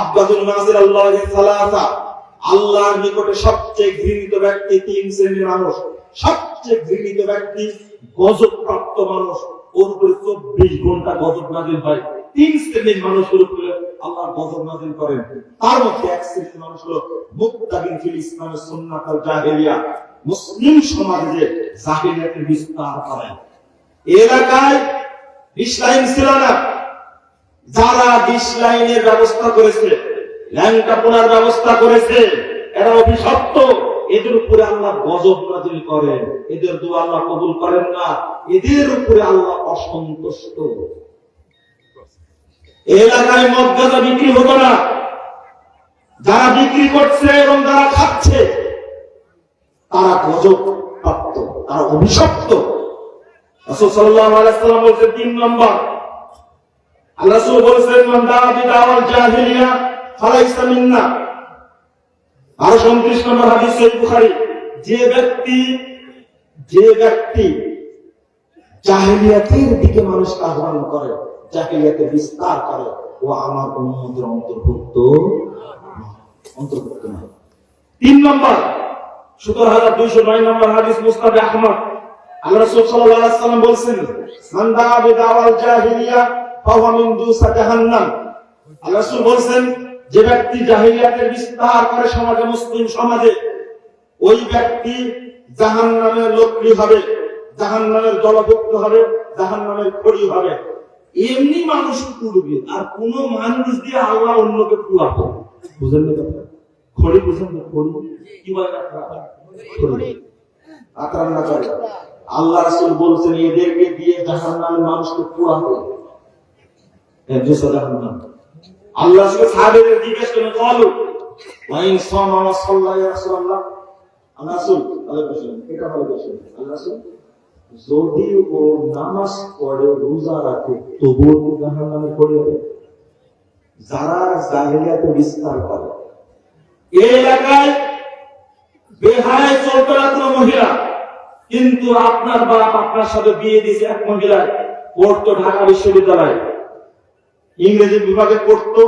আব্বাদুল নাসির আল্লাহি সালাসা, আল্লাহর নিকটে সবচেয়ে ঘৃণিত ব্যক্তি তিন শ্রেণীর মানুষ। সবচেয়ে ঘৃণিত ব্যক্তি গজব প্রাপ্ত মানুষ, ওর উপরে 24 ঘন্টা গজব নাযিল হয়। তিন শ্রেণীর মানুষের উপরে আল্লাহ গজব নাযিল করেন। তার মধ্যে এক শ্রেণীর মানুষ হলো মুত্তাকিন ফিল ইসলাম সুন্নাত আল জাহেলিয়া, মুসলিম সমাজে জাহেলিয়াতের বিস্তার করেন। এলাকায় 20 লাইন ছিল না, যারা 20 লাইনের ব্যবস্থা করেছে, ল্যাংটা পোড়ার ব্যবস্থা করেছে, এরা অভিশপ্ত। এদের উপরে আল্লাহ গজব নাযিল করেন, এদের দোয়া আল্লাহ কবুল করেন না, এদের উপরে আল্লাহ অসন্তুষ্ট। এলাকায় মদ গাঁজা বিক্রি হতো না, যারা বিক্রি করছে এবং যারা খাচ্ছে তারা গজব প্রাপ্ত, তারা অভিশপ্ত। রাসূল সাল্লাল্লাহু আলাইহি ওয়াসাল্লাম বলেছেন 3 নম্বর, আল্লাহ রাসূল বলেছেন মান দাআ বিদাওয়াল জাহিলিয়া ফালাইসা মিন্না। আর 29 নম্বর হাদিস সহিহ বুখারী, যে ব্যক্তি জাহেলিয়াতের দিকে মানুষকে আহ্বান করে, জাহেলিয়াতের বিস্তার করে, ও আমার উম্মতের অন্তর্ভুক্ত নয়। 3 নম্বর 17209 নম্বর হাদিস মুসনাদ আহমদ, আল্লাহ রাসূল সাল্লাল্লাহু আলাইহি ওয়াসাল্লাম বলেছেন মান দাআ বিদাওয়াল জাহিলিয়া ফাহুয়া মিন দুসা জাহান্নাম। আল্লাহ রাসূল বলেছেন যে ব্যক্তি জাহেলিয়াতের বিস্তার করে সমাজে, মুসলিম সমাজে, ওই ব্যক্তি জাহান্নামের লোকলি হবে, জাহান্নামের জলভুক্ত হবে, জাহান্নামের খড়ি হবে। এমনি মানুষ পুড়বে, আর কোন মানুষ দিয়ে আল্লাহ অন্যকে পুড়াবে। বুঝেন না কথা? খড়ি বুঝেন না? খড়ি কি বলে? আতরান্না করে। আল্লাহ রাসূল বলেছেন এদেরকে দিয়ে জাহান্নামের মানুষকে পুড়াবে। জাহান্নাম। আল্লাহ সাহাবীদের জিজ্ঞেস করলেন, বলো ওয়াইন সামা ওয়া সাল্লা ইয়া রাসূলুল্লাহ। আল্লাহ রাসূল এটা ভালো বলেছেন, আল্লাহ রাসূল যদি ও নামাজ পড়ে, রোজা রাখে, তবুও কি জাহান্নামে পড়বে? যারা জাহেলিয়াতে বিস্তার করে, এই এলাকায় বেহায় চলতে লাগলো মহিলা, কিন্তু আপনার বাপ আপনার সাথে বিয়ে দিয়েছে এক মহিলা, পড়তো ঢাকা বিশ্ববিদ্যালয়, ইংরেজি বিভাগে পড়তো,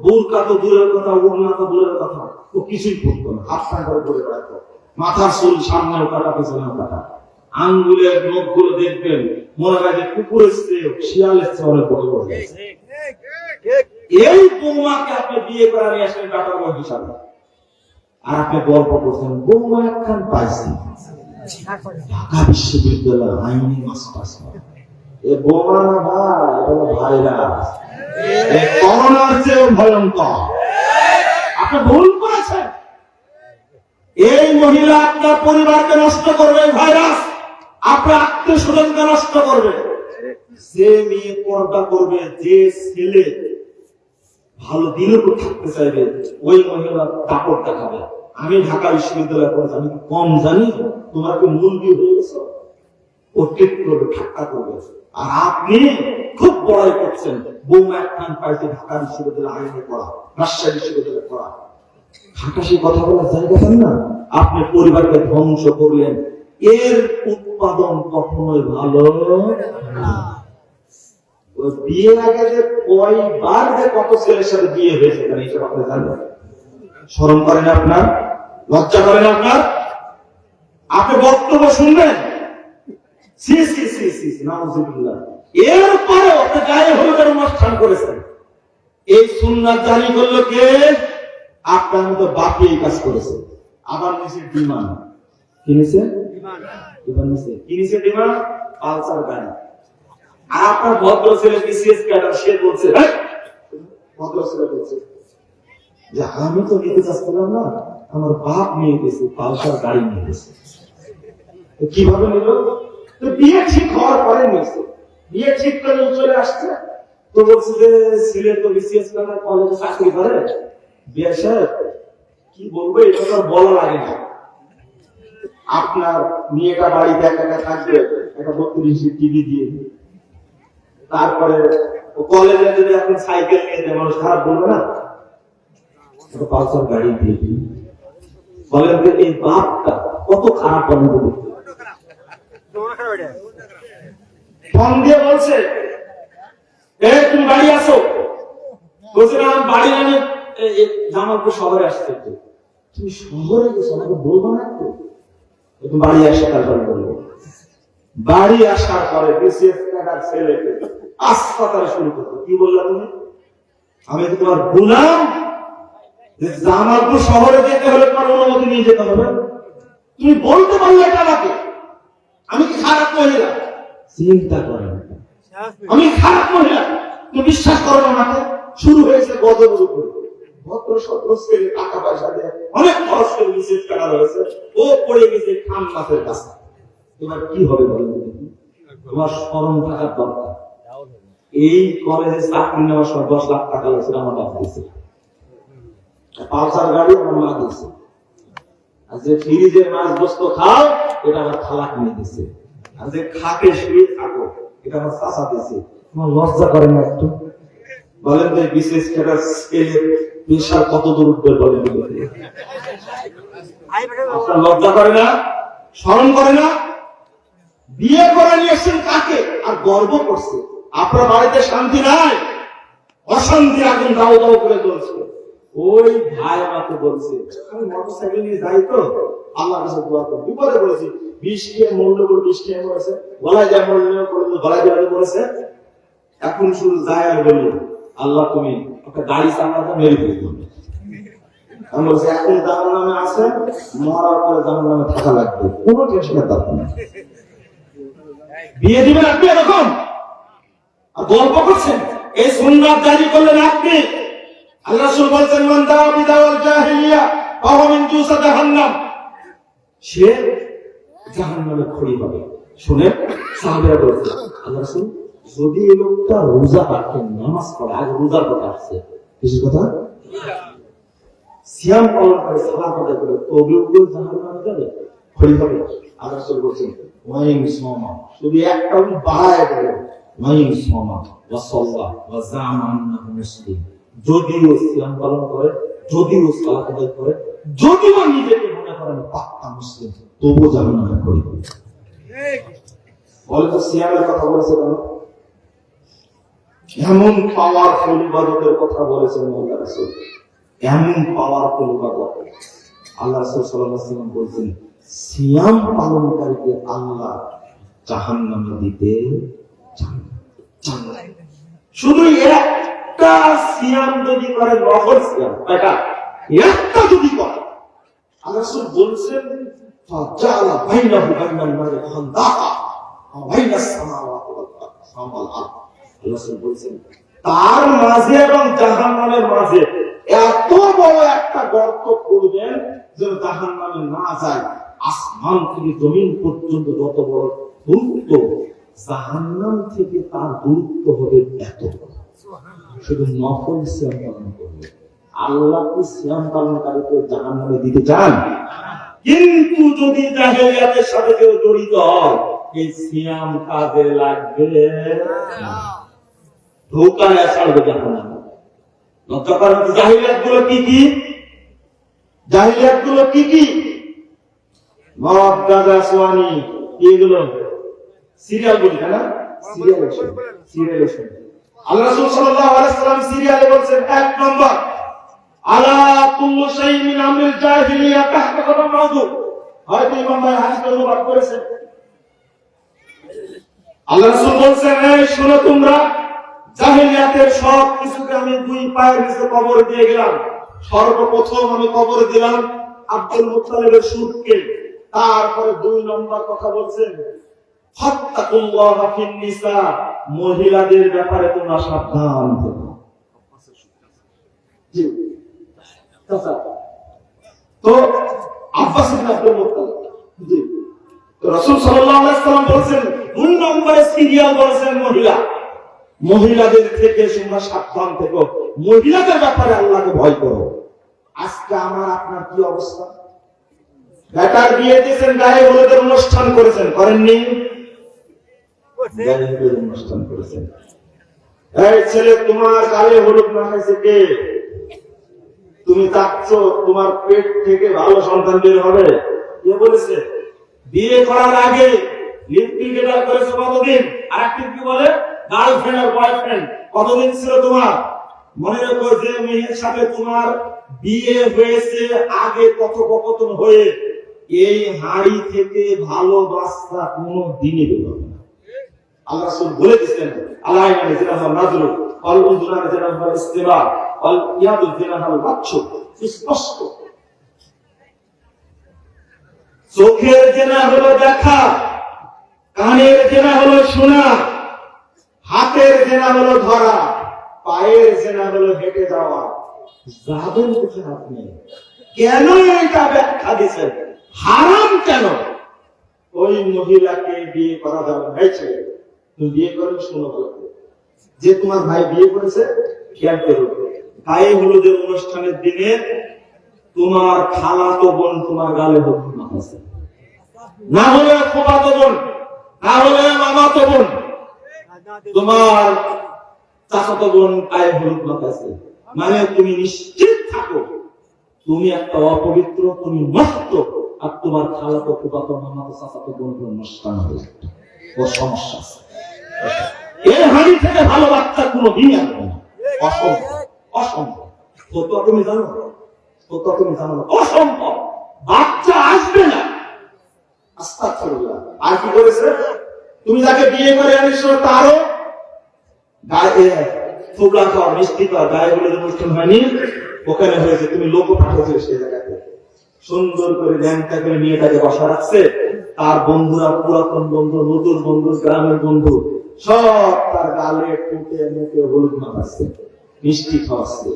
বুরকা তো দূরের কথা, ওড়না তো দূরের কথা, ও কিছুই পড়তো না, হাফ করে পড়ে বেড়াতো, মাথার চুল সামনেও কাটা পেছনেও কাটা, আঙ্গুলের নখগুলো দেখবেন মনে হয় যে কুকুরের চেয়ে শিয়ালের চেয়ে অনেক বড় বড়। এই বৌমাকে আপনি বিয়ে করে নিয়ে আসলেন টাকা বই হিসাবে, আর আপনি গল্প করছেন বৌমা একখান পাইছি ঢাকা বিশ্ববিদ্যালয় আইনি মাস্টার্স। এ বৌমা না ভাই, এটা হলো ভাইরাস, করোনার চেয়েও ভয়ঙ্কর। আপনি ভুল করেছেন। এই মহিলা আপনার পরিবারকে নষ্ট করবে, ভাইরাস আপনার আত্মীয় স্বজনকে নষ্ট করবে। যে মেয়ে পর্দা করবে, যে ছেলে ভালো দিনের উপর থাকতে চাইবে, ওই মহিলা কাপড় দেখাবে। আমি ঢাকা বিশ্ববিদ্যালয়ে পড়েছি, আমি কম জানি? তোমার কি মুরগি হয়ে গেছে? ও ঠিক করবে, ঠাক্কা করবে। আর আপনি খুব বড়াই করছেন, বৌমা একখান পাইতে ঢাকা বিশ্ববিদ্যালয়ে আইনে পড়া, রাজশাহী বিশ্ববিদ্যালয়ে পড়া, হাঁটাশি কথা বলার জায়গা পান না। আপনি পরিবারকে ধ্বংস করলেন। এর উৎপাদন কখনোই ভালো না। বিয়ের আগে যে কয়বার যে কত ছেলের সাথে বিয়ে হয়েছে, এইসব আপনি জানেন? শরম করেন আপনার? লজ্জা করেন আপনার? আপনি বক্তব্য শুনবেন, এরপরে আপনি গায়ে হলুদের অনুষ্ঠান করেছেন। এই সুন্নাত জারি করলো কে? আপনার মতো বাকি এই কাজ করেছে। আবার নিচে বিমান কিনেছে, কিনেছে বিমান, পালসার গাড়ি। আর আপনার ভদ্র ছেলে বিসিএস ক্যাডার, সে বলছে, ভদ্র ছেলে বলছে যে আমি তো নিতে চাচ্ছিলাম না, আমার বাপ নিয়ে গেছে, পালসার গাড়ি নিয়ে গেছে। কিভাবে নিল? বিয়ে ঠিক হওয়ার পরে নিয়েছে, বিয়ে ঠিক করে চলে আসছে, তো বলছে যে ছেলে তো বিসিএস ক্যাডার, কলেজে চাকরি করে। বিয়ে সাহেব কি বলবো, এটা তো বলা লাগে না। আপনার মেয়েটা বাড়িতে একা একা থাকবে, একটা 32 টিভি দিয়ে, তারপরে কলেজে যদি আপনি সাইকেল নিয়ে দেন, মানুষ খারাপ বলবে না? পালসার গাড়ি দিয়ে বলেন যে এই বাপটা কত খারাপ বলবে। ফোন দিয়ে বলছে, তুমি বাড়ি আসো। বলছে না, বাড়ি আমি জামালপুর শহরে আসছে, তুমি শহরে গেছো, আমাকে বলবো না একটু? তুমি বাড়ি আসে তারপরে বলবো। বাড়ি আসার পরে বিসিএস ক্যাডার ছেলেকে হাসপাতালে শুরু করতো, কি বললা তুমি? আমি তো তোমার গোলাম, জামালপুর শহরে যেতে হলে তোমার অনুমতি নিয়ে যেতে হবে, তুমি বলতে পারলে এটা আমাকে? আমি কি খারাপ মহিলা? চিন্তা করেন, আমি খারাপ মহিলা? তুমি বিশ্বাস করো না আমাকে? শুরু হয়েছে গজব উপরে, ভদ্র সদ্র ছেলে টাকা পয়সা দিয়ে অনেক খরচ করে বিসিএস ক্যাডার হয়েছে, ও পড়ে গেছে খান মাছের কাছে। তোমার কি হবে বলেন? তোমার স্মরণ থাকার দরকার। এই কলেজে চাকরি নেওয়ার সময় 10 লাখ টাকা লাগছিল, আমার বাপ দিয়েছে। পালসার গাড়ি আমার মা দিয়েছে। আর যে ফ্রিজের মাছ গোস্ত খাও, এটা আমার খালা কিনে দিচ্ছে। আর যে খাকে শুয়ে থাকো, এটা আমার চাচা দিয়েছে। তোমার লজ্জা করে না একটু? বলেন তো বিশেষ ক্যাডার স্কেলে পেশার কত দূর উঠবে বলেন? আপনার লজ্জা করে না? স্মরণ করে না? বিয়ে করে নিয়ে এসছেন কাকে? আর গর্ব করছে। আপনার বাড়িতে শান্তি নাই, অশান্তি আগুন দাও দাও করে চলছে। ওই ভাই আমাকে বলছে, আমি মোটরসাইকেল নিয়ে যাই তো, আল্লাহর কাছে দোয়া করি। বিপদে পড়েছি, 20 টাকা মূল্য করে 20 টাকা করেছে, গলায় যা মূল্য করে গলায় দেওয়া করেছে। এখন শুধু যায় আর বলল, আল্লাহ তুমি একটা গাড়ি চালাতে মেরে দিল। আমি বলছি, এখন জাহান নামে আছে, মরার পরে জাহান নামে থাকা লাগবে, কোনো টেনশনের দরকার নেই। বিয়ে দিবেন আপনি এরকম আর গল্প করছেন? এই সুন্নাত জারি করলেন আপনি। আল্লাহ রাসূল বলেছেন, মান দাআ বিদাওয়াল জাহিলিয়া ফাহুয়া মিন জুসা জাহান্নাম, সে জাহান্নামে খড়ি হবে। শুনেন, সাহাবীরা বলেছেন, আল্লাহ রাসূল যদি এই লোকটা রোজা রাখে, নামাজ পড়ে, আগে রোজার কথা আসছে, কিসের কথা? সিয়াম পালন করে, সালাত আদায় করে, তবেও কেউ জাহান্নামে যাবে, খড়ি হবে। আল্লাহ রাসূল বলেছেন, ওয়াইন সুমা, শুধু একটা বাড়ায় বলে, ওয়াইন সুমা ওয়া সাল্লা ওয়া জামা আন্নাহু মুসলিম, যদিও সিয়াম পালন করে, যদিও সালাত আদায় করে, যদিও নিজেকে মনে করেন পাক্কা মুসলিম, তবুও জাহান্নামে খড়ি হবে। বলে তো সিয়ামের কথা বলেছে কেন? এমন পাওয়ারফুল ইবাদতের কথা বলেছেন আল্লাহ রাসূল, এমন পাওয়ারফুল ইবাদত। আল্লাহ রাসূল সাল্লাল্লাহু আলাইহি ওয়াসাল্লাম বলেছেন, সিয়াম পালনকারীকে আল্লাহ জাহান্নামে দিতে চান না। শুধু একটা সিয়াম যদি করে, নফল সিয়াম, একটা যদি করে, আল্লাহ রাসূল বলেছেন, ফাজালা বাইনাহু বাইনান নারি খান্দাকা ওয়া বাইনাস সামাওয়াতি ওয়াল আরদ। আল্লাহ রাসূল বলেছেন, তার মাঝে এবং জাহান্নামের মাঝে এত বড় একটা গর্ত করবেন যেন জাহান্নামে না যায়। আসমান থেকে জমিন পর্যন্ত যত বড় দূরত্ব, জাহান্নাম থেকে তার দূরত্ব হবে এত। শুধু নফল সিয়াম পালন করবে। আল্লাহ কি সিয়াম পালনকারীকে জাহান্নামে দিতে চান? কিন্তু যদি জাহেলিয়াতের সাথে কেউ জড়িত হয়, এই সিয়াম কাজে লাগবে না, ধোঁকায় ছাড়বে জাহান্নামে। লজ্জা করেন? জাহিলিয়াত গুলো কি কি? জাহিলিয়াত গুলো কি কি? মদ, গাঁজা, সোয়ানি, এগুলো সিরিয়াল বলি, তাই না? সিরিয়াল। আল্লাহ রাসূল সাল্লাল্লাহু আলাইহি ওয়াসাল্লাম সিরিয়ালে বলছেন, 1 নম্বর, আলা কুল্লু শাইইন মিন আমরিল জাহিলিয়া তাহতা কদম মাউযু। হয়তো ইমাম ভাই হাদিস অনুবাদ করেছেন। আল্লাহ রাসূল বলছেন, এই শুনো তোমরা, জাহিলিয়াতের সব কিছুকে আমি 2 পায়ের নিচে কবর দিয়ে গেলাম। সর্বপ্রথম আমি কবর দিলাম আব্দুল মুত্তালিবের সুদকে। তারপরে 2 নম্বর কথা বলছেন, ফাত্তাকুল্লাহা ফিন নিসা, মহিলাদের ব্যাপারে তোমরা সাবধান থেকো। জি তো আব্বাস ইবনে আব্দুল মুত্তালিব, জি তো রাসূল সাল্লাল্লাহু আলাইহি ওয়াসাল্লাম বলেছেন, 2 নম্বরে সিরিয়াল বলেছেন মহিলা। মহিলাদের থেকে তোমরা সাবধান থেকো, মহিলাদের ব্যাপারে আল্লাহকে ভয় করো। আজকে আমার আপনার কি অবস্থা? বেটার বিয়ে দিয়েছেন, গায়ে হলুদের অনুষ্ঠান করেছেন, করেননি? গায়ে হলুদের অনুষ্ঠান করেছেন। এই ছেলে, তোমার গায়ে হলুদ না খাইছে কে? তুমি চাচ্ছ তোমার পেট থেকে ভালো সন্তান বের হবে? কে বলেছে? বিয়ে করার আগে লিপস্টিক করেছো কতদিন? আর একদিন কি বলে, গার্লফ্রেন্ড আর বয়ফ্রেন্ড, কতদিন ছিল তোমার? মনে রাখো যে মেয়ের সাথে তোমার বিয়ে হয়েছে আগে কথোপকথন হয়ে এই হাড়ি থেকে ভালো বাচ্চা কোনো দিনই বেরোবে না। আল্লাহ রাসূল বলে দিয়েছেন আল্লাহ নাজরু ওয়াল উযুনা জানাল ইসতিমা ওয়াল ইয়াদু জানাল ওয়াচ্ছু স্পষ্ট। চোখের জেনা হলো দেখা, কানের জেনা হলো শোনা, হাতের জেনা হলো ধরা, পায়ের জেনা হলো হেঁটে যাওয়া। যাবেন কোথায় আপনি? কেন এটা ব্যাখ্যা দিচ্ছেন? হারাম কেন? ওই মহিলাকে বিয়ে করা যাবে হয়েছে, তুমি বিয়ে করেন শোনো ভালো যে তোমার ভাই বিয়ে করেছে খেয়াল করো। গায়ে হলুদের অনুষ্ঠানের দিনে তোমার খালাতো বোন তোমার গালে হলুদ মাখাছে, না হলে ফুফাতো বোন, না হলে মামাতো বোন, তোমার চাচাতো বোন গায়ে হলুদ মাখাছে। মানে তুমি নিশ্চিত থাকো তুমি একটা অপবিত্র, তুমি নষ্ট, আর তোমার খালাতো ফুফাতো মামাতো চাচাতো বোন নষ্ট হবে। ও সমস্যা আছে। এই হাড়ি থেকে ভালো বাচ্চা কোনো দিন আসবে না। অসম্ভব, অসম্ভব। তুমি জানো, তুমি জানো অসম্ভব, বাচ্চা আসবে না। আস্তাগফিরুল্লাহ। আর কি করেছে? তুমি যাকে বিয়ে করে আনিস তারও গায়ে থোবলা খাওয়া, মিষ্টি খাওয়া, গায়ে বলে অনুষ্ঠান হয়নি, ওখানে হয়েছে। তুমি লোক পাঠিয়েছো সেই জায়গাতে, সুন্দর করে ল্যাংটা করে মেয়েটাকে বসা রাখছে। তার বন্ধুরা, পুরাতন বন্ধু, নতুন বন্ধু, গ্রামের বন্ধু সব তার গালে টুটে মুখে হলুদ মাখাচ্ছে, মিষ্টি খাওয়াচ্ছে।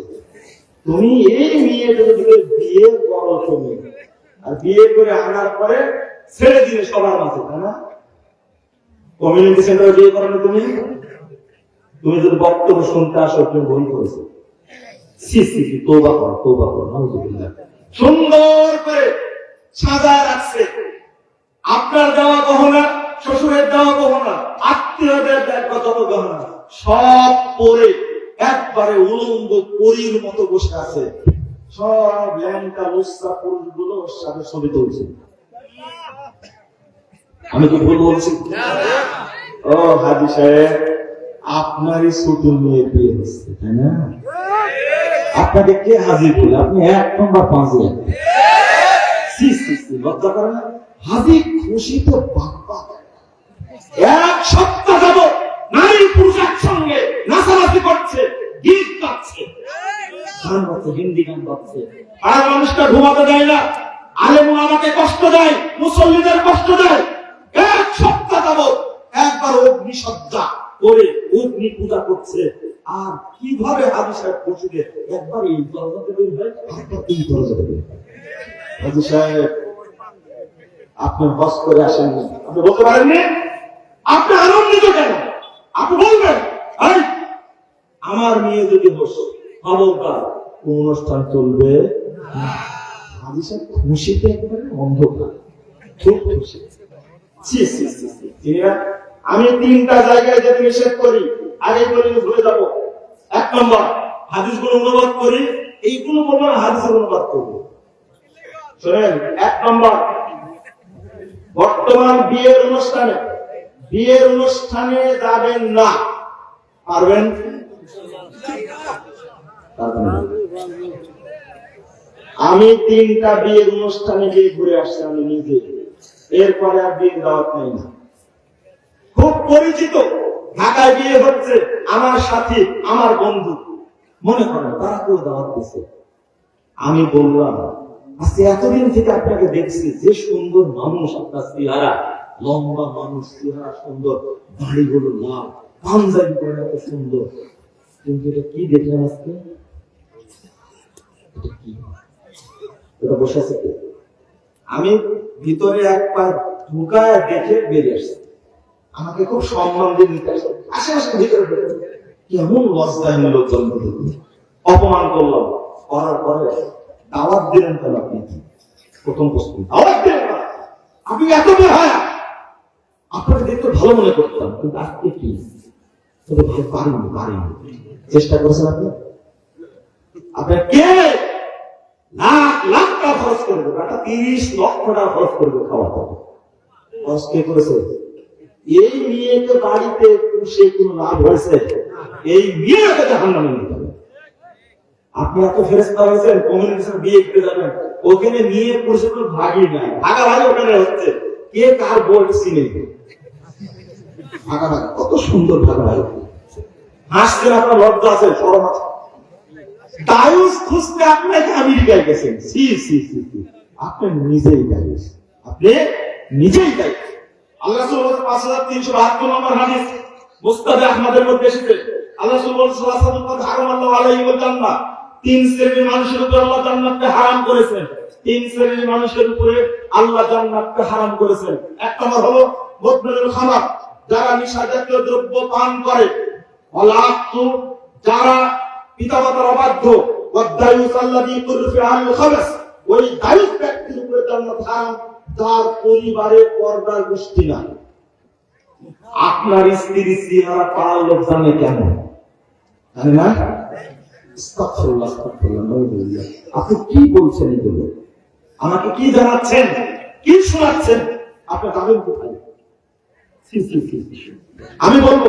তুমি এই মেয়েটাকে বিয়ে করো তুমি, আর বিয়ে করে আনার পরে ছেড়ে দিলে সবার মাঝে, তাই না? কমিউনিটি সেন্টারে বিয়ে করো না তুমি? তুমি যদি বক্তব্য শুনতে আসো তুমি ভুল করেছো। তওবা করো, তওবা করো। নাউযুবিল্লাহ। সুন্দর করে সাজায় রাখছে, আপনার দেওয়া গহনা, শ্বশুরের দেওয়া গহনা, আত্মীয়দের দেওয়া যত গহনা সব পরে একবারে উলঙ্গ পরীর মতো বসে আছে। সব ল্যাংটা লুচ্চা পুরুষগুলো ওর সাথে ছবি তুলছে। আমি কি ভুল বলছি? ও হাজী সাহেব, আপনারই ছোট মেয়ে বিয়ে হচ্ছে, তাই না? আপনাকে কে হাজির বলে? আপনি 1 নম্বর 5 লজ্জা করে না? হাজির খুশি তো বাপ্পা। 1 সপ্তাহ যাব নারী পুরুষ একসঙ্গে নাচানাচি করছে, গীত গাচ্ছে, গান গাচ্ছে, হিন্দি গান গাচ্ছে। আর মানুষটা ঘুমাতে দেয় না, আলেম আমাকে কষ্ট দেয়, মুসল্লিদের কষ্ট দেয়। 1 সপ্তাহ যাব একবার অগ্নিসজ্জা করে অগ্নি পূজা করছে। আর কিভাবে হাজী সাহেব খুশিতে একবার এই দরজাতে বের হয়, আরেকবার এই দরজাতে বের হয়। হাজী সাহেব, আপনি হজ করে আসেননি, আপনি বলতে পারেননি? আপনি আনন্দিত কেন? আপনি বলবেন আমার মেয়ে যদি হস খবরদার অনুষ্ঠান চলবে। হাজী সাহেব খুশিতে একেবারে অন্ধকার, খুব খুশি। আমি 3টা জায়গায় যেতে নিষেধ করি, আগে বলি ভুলে যাবো। 1 নম্বর, হাদিসগুলো অনুবাদ করি, এইগুলো বলবো না, হাদিসের অনুবাদ করবো। শোনেন, 1 নম্বর, বর্তমান বিয়ের অনুষ্ঠানে যাবেন না। পারবেন? আমি 3টা বিয়ের অনুষ্ঠানে গিয়ে ঘুরে আসছি আমি নিজে, এরপরে আর বিয়ের দাওয়াত নেই না। খুব পরিচিত, ঢাকায় বিয়ে হচ্ছে, আমার সাথী, আমার বন্ধু, মনে করেন তারা কেউ দাওয়াত দিচ্ছে। আমি বললাম, আজকে এতদিন থেকে আপনাকে দেখছি, যে সুন্দর মানুষ আপনার চেহারা, লম্বা মানুষ, চেহারা সুন্দর, দাড়িগুলো লাল, পাঞ্জাবি পরে এত সুন্দর, কিন্তু এটা কি দেখলাম আজকে? এটা বসে আছে। আমি ভিতরে এক পা ঢুকায় দেখে বেরিয়ে আসছি। আমাকে খুব সম্মান দিয়ে নিতে আসে, আশেপাশে ভিতরে কেমন লজ্জায় লোকজন, অপমান করলাম, করার পরে দাওয়াত দিলেন কেন আপনি? প্রথম প্রশ্ন, দাওয়াত দিলেন না, আপনি এত বের হয় আপনাকে দেখতে ভালো মনে করতাম, কিন্তু আজকে কি পারেনি। চেষ্টা করেছেন আপনি? আপনার কে লাখ লাখ টাকা খরচ করবে, একটা 30 লক্ষ টাকা খরচ করবে খাওয়া দাওয়া, খরচ কে করেছে? এই মেয়েকে বাড়িতে পুষে কোন লাভ হয়েছে? এই মেয়েকে জাহান্নামে নিতে হবে। আপনি এত ফেরেস্তা হয়েছেন, কমিউনিকেশন বিয়ে করে যাবেন, ওখানে নিয়ে পুরুষের কোনো ভাগই নাই, ভাগাভাগি ওখানে হচ্ছে, কে কার বই চিনে, ভাগাভাগি কত সুন্দর ভাগাভাগি। হাসছেন, আপনার লজ্জা আছে, শরম আছে। দায়ুস খুঁজতে আপনাকে আমেরিকায় গেছেন, সি সি সি সি, আপনি নিজেই দায়ুস, আপনি নিজেই দায়ুস। আল্লাহ রাসূল 5372 নম্বর হাদিস মুসনাদ আহমদের মধ্যে এসেছে। আল্লাহ রাসূল সাল্লাল্লাহু আলাইহি ওয়াসাল্লাম হারামাল্লাহু আলাইহি ওয়া জান্নাত, তিন শ্রেণীর মানুষের উপর আল্লাহ জান্নাতকে হারাম করেছেন। তিন শ্রেণীর মানুষের উপরে আল্লাহ জান্নাতকে হারাম করেছেন। এক নম্বর হলো মুদমিনুল খামার, যারা নেশা জাতীয় দ্রব্য পান করে, ওয়ালাতু, যারা পিতামাতার অবাধ্য, ওয়াদায়ুস আল্লাযী কুরফি আল খাবাস, ওই দায়ুস ব্যক্তির উপরে জান্নাত হারাম যার পরিবারে পর্দার গোষ্ঠী নাই। আপনার স্ত্রী চেহারা পাড়ার লোক জানে কেন? জানে না? আস্তাগফিরুল্লাহ, আস্তাগফিরুল্লাহ। আপনি কি বলছেন এগুলো? আমাকে কি জানাচ্ছেন, কি শোনাচ্ছেন? আপনি জানেন কোথায়? আমি বলবো